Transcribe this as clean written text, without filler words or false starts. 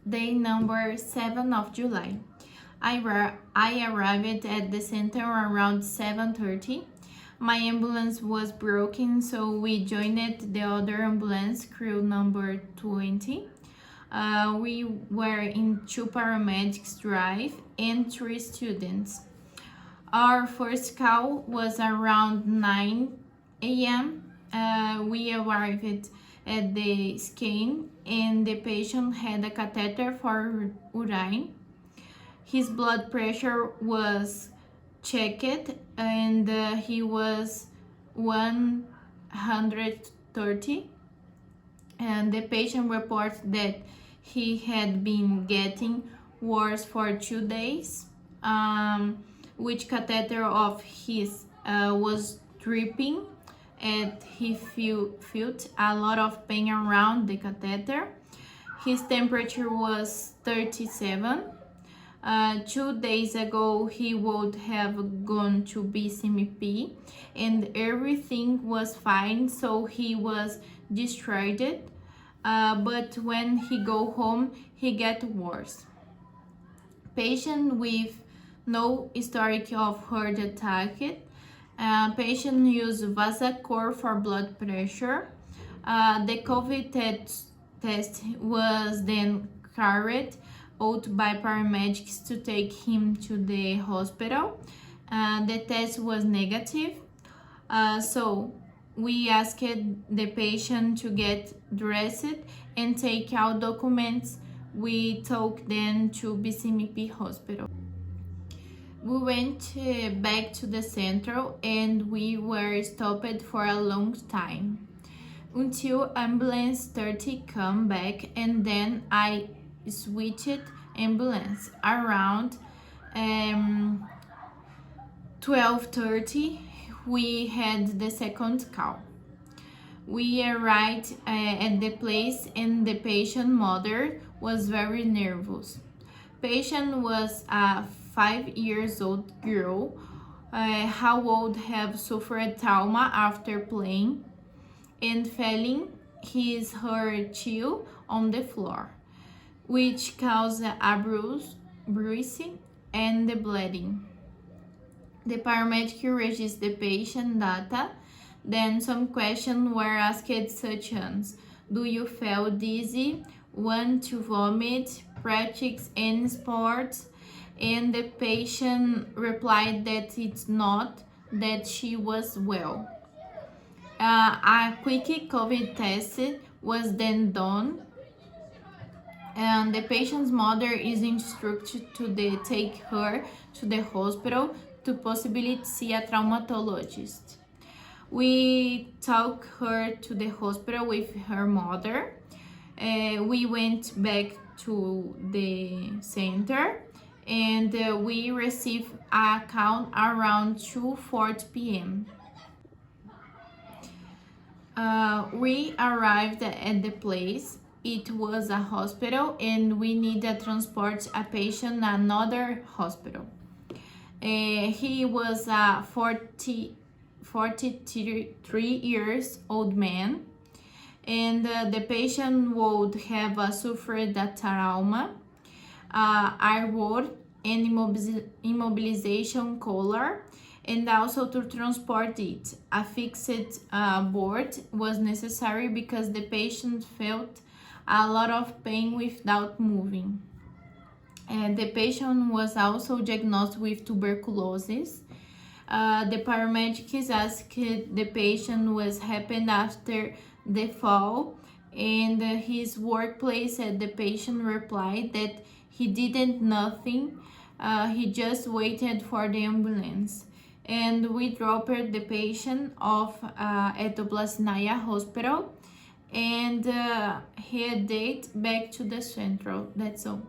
Day number 7 of July. I arrived at the center around 7:30. My ambulance was broken, so we joined the other ambulance, crew number 20. We were in 2 paramedics drive and 3 students. Our first call was around 9 a.m. We arrived at the scan and the patient had a catheter for urine. His blood pressure was checked and he was 130, and the patient reports that he had been getting worse for 2 days. Which catheter of his was dripping, and he felt a lot of pain around the catheter. His temperature was 37. 2 days ago, he would have gone to BCMP and everything was fine, so he was discharged. But when he go home, he get worse. Patient with no historic of heart attack. Patient use Vasacor for blood pressure. The COVID test was then carried out by paramedics to take him to the hospital. The test was negative. So we asked the patient to get dressed and take out documents. We took them to BCMP hospital. We went back to the central and we were stopped for a long time until ambulance 30 come back, and then I switched ambulance around 12:30. We had the second call. We arrived at the place and the patient mother was very nervous. Patient was a 5 years old girl how would have suffered trauma after playing and falling her child on the floor, which caused a bruising and the bleeding. The paramedic registered the patient data. Then some questions were asked, such as, do you feel dizzy, want to vomit, practice any sports? And the patient replied that it's not, that she was well. A quick COVID test was then done, and the patient's mother is instructed to take her to the hospital to possibly see a traumatologist. We took her to the hospital with her mother. We went back to the center and we received a call around 2:40 p.m. We arrived at the place. It was a hospital and we needed to transport a patient to another hospital. He was a 43 years old man, and the patient would have suffered a trauma, eye wound, and immobilization collar, and also to transport it. A fixed board was necessary because the patient felt a lot of pain without moving. And the patient was also diagnosed with tuberculosis. The paramedics asked the patient what happened after the fall, and his workplace at the patient replied that he didn't nothing. He just waited for the ambulance, and we dropped the patient off at the Blasnaya hospital, and he headed back to the central. That's all.